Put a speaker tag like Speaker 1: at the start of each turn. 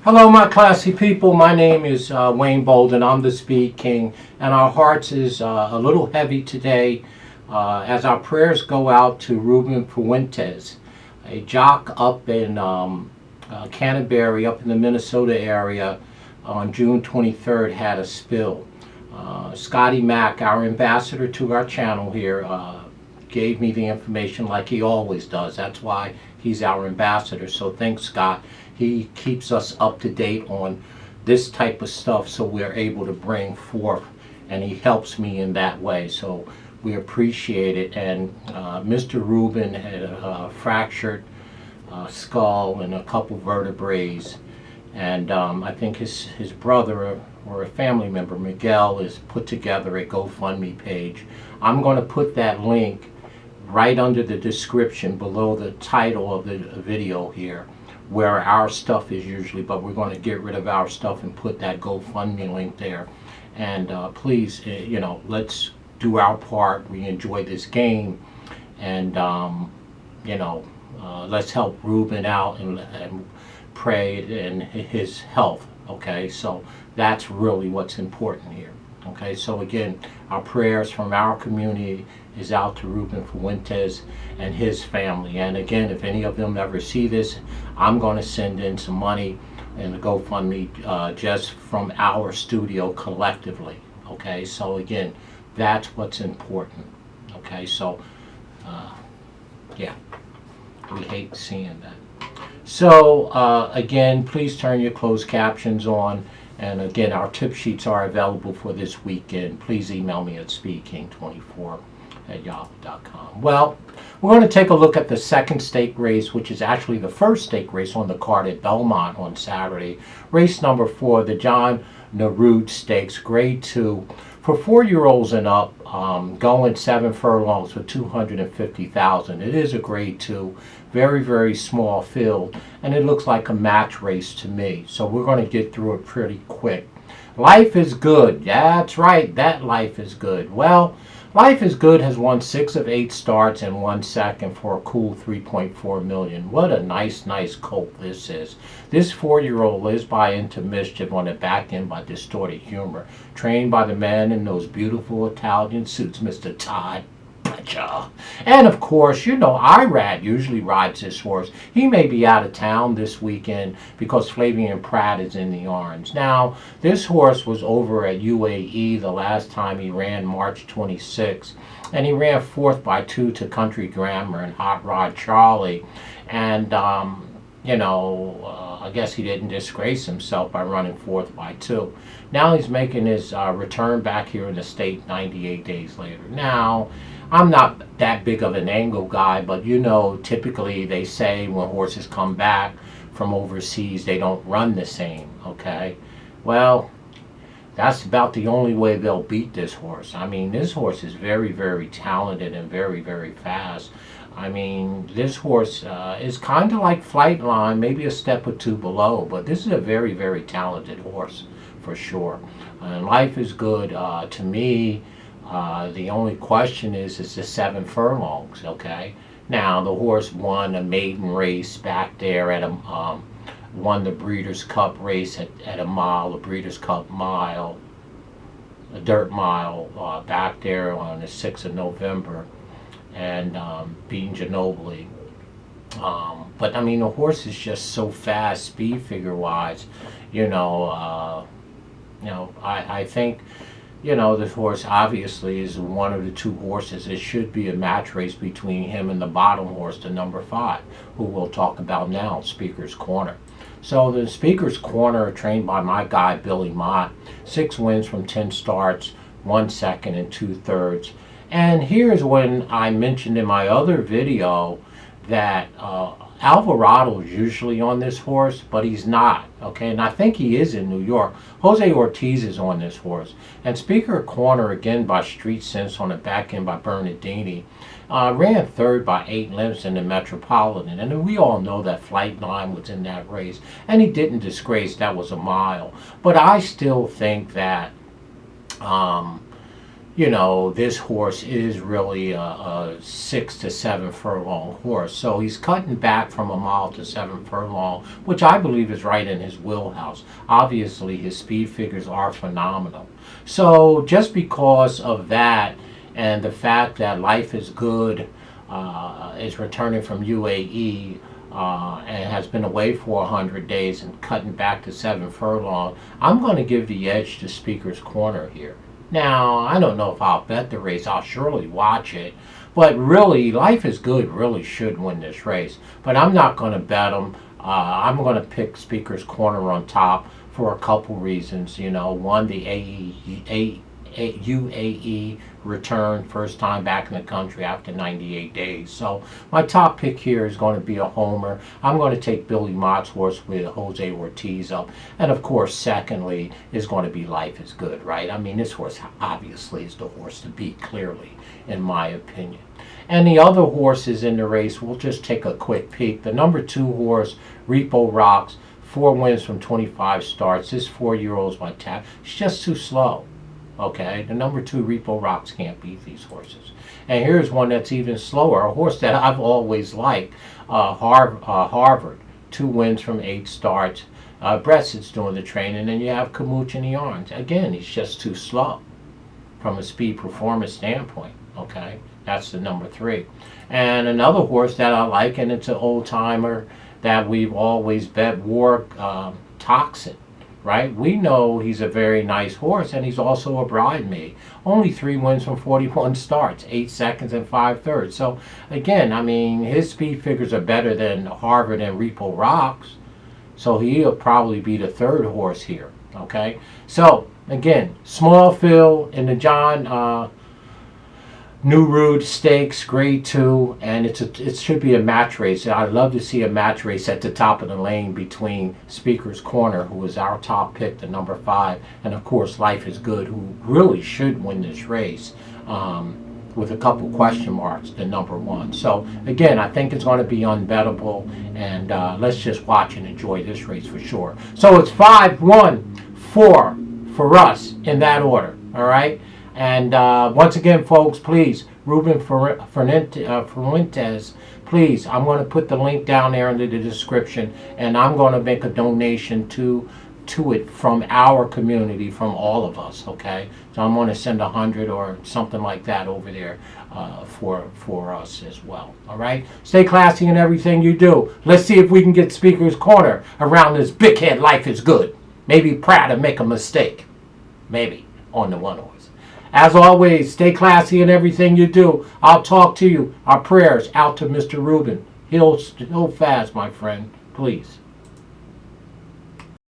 Speaker 1: Hello, my classy people. My name is Wayne Bolden. I'm the Speed King, and our hearts is a little heavy today as our prayers go out to Ruben Fuentes, a jock up in Canterbury, up in the Minnesota area. On June 23rd, had a spill. Scotty Mack, our ambassador to our channel here, gave me the information like he always does. That's why he's our ambassador. So thanks, Scott. He keeps us up to date on this type of stuff so we're able to bring forth, and he helps me in that way. So we appreciate it. And Mr. Rubin had a fractured skull and a couple vertebrae. And I think his brother or a family member, Miguel, has put together a GoFundMe page. I'm going to put that link right under the description below the title of the video here, where our stuff is usually, but we're going to get rid of our stuff and put that GoFundMe link there. And please, let's do our part. We enjoy this game, and let's help Ruben out and pray in his health. Okay, so that's really what's important here. Okay, so again, our prayers from our community is out to Ruben Fuentes and his family. And again, if any of them ever see this, I'm going to send in some money in the GoFundMe just from our studio collectively. Okay, so again, that's what's important. Okay, so yeah, we hate seeing that. So again, please turn your closed captions on. And again, our tip sheets are available for this weekend. Please email me at speedking24@yahoo.com. Well, we're going to take a look at the second stake race, which is actually the first stake race on the card at Belmont on Saturday. Race number 4, the John Nerud Stakes, Grade 2, for 4-year-olds and up, going 7 furlongs for $250,000. It is a Grade 2, very, very small field, and it looks like a match race to me. So we're going to get through it pretty quick. Life is Good. That's right, that Life is Good. Well, Life is Good has won 6 of 8 starts and 1 second for a cool $3.4 million. What a nice colt this is. This 4-year-old lives by into mischief on the back end by distorted humor. Trained by the man in those beautiful Italian suits, Mr. Todd. And of course, Irad usually rides this horse. He may be out of town this weekend because Flavian Pratt is in the Orange. Now, this horse was over at UAE the last time he ran, March 26, and he ran 4th by 2 to Country Grammar and Hot Rod Charlie. And I guess he didn't disgrace himself by running 4th by 2. Now he's making his return back here in the state 98 days later. Now, I'm not that big of an angle guy, but typically they say when horses come back from overseas, they don't run the same, okay? Well, that's about the only way they'll beat this horse. I mean, this horse is very, very talented and very, very fast. I mean, this horse is kind of like Flightline, maybe a step or 2 below, but this is a very, very talented horse for sure. And Life is Good to me. The only question is the 7 furlongs, okay? Now, the horse won a maiden race back there at won the Breeders' Cup race at a mile, a Breeders' Cup mile, a dirt mile back there on the 6th of November, and beating Ginobili. But I mean, the horse is just so fast, speed figure wise. I think, this horse obviously is one of the 2 horses. It should be a match race between him and the bottom horse, the number 5, who we'll talk about now, Speaker's Corner. So the Speaker's Corner are trained by my guy, Billy Mott. 6 wins from 10 starts, 1 second and 2/3. And here's when I mentioned in my other video that Alvarado is usually on this horse, but he's not, okay? And I think he is in New York. Jose Ortiz is on this horse. And Speaker Corner, again, by Street Sense on the back end by Bernardini, ran 3rd by 8 lengths in the Metropolitan. And we all know that Flightline was in that race. And he didn't disgrace, that was a mile. But I still think that you know, this horse is really a 6 to 7 furlong horse. So he's cutting back from a mile to 7 furlong, which I believe is right in his wheelhouse. Obviously, his speed figures are phenomenal. So just because of that and the fact that Life is Good is returning from UAE and has been away for 100 days and cutting back to 7 furlong, I'm going to give the edge to Speaker's Corner here. Now, I don't know if I'll bet the race. I'll surely watch it. But really, Life is Good really should win this race. But I'm not going to bet him. I'm going to pick Speaker's Corner on top for a couple reasons. You know, one, the UAE return, first time back in the country after 98 days. So my top pick here is going to be a homer. I'm going to take Billy Mott's horse with Jose Ortiz up. And of course, secondly, is going to be Life is Good, right? I mean, this horse obviously is the horse to beat, clearly, in my opinion. And the other horses in the race, we'll just take a quick peek. The number 2 horse, Repo Rocks, 4 wins from 25 starts. This 4-year-old's my tap. It's just too slow. Okay, the number 2 Repo Rocks can't beat these horses. And here's one that's even slower, a horse that I've always liked, Harvard. 2 wins from 8 starts. Bressett's doing the training, and then you have Kamuch in the arms. Again, he's just too slow from a speed performance standpoint. Okay, that's the number 3. And another horse that I like, and it's an old timer that we've always bet, War Toxin. Right? We know he's a very nice horse, and he's also a bridesmaid. Only 3 wins from 41 starts, 8 seconds and 5/3. So again, I mean, his speed figures are better than Harvard and Repo Rocks. So he'll probably be the 3rd horse here. Okay. So again, small field in the John Nerud Stakes, Grade 2, and it should be a match race. I'd love to see a match race at the top of the lane between Speaker's Corner, who is our top pick, the number 5, and of course Life is Good, who really should win this race, with a couple question marks, the number 1. So again, I think it's going to be unbettable, and let's just watch and enjoy this race for sure. So it's 5, 1, 4 for us in that order. All right. And once again, folks, please, Ruben Fuentes, please, I'm going to put the link down there in the description, and I'm going to make a donation to it from our community, from all of us, okay? So I'm going to send 100 or something like that over there for us as well, all right? Stay classy in everything you do. Let's see if we can get Speaker's Corner around this big head Life is Good. Maybe proud to make a mistake, maybe, on the 1 horse. As always, stay classy in everything you do. I'll talk to you. Our prayers out to Mr. Ruben. He'll fast, my friend. Please.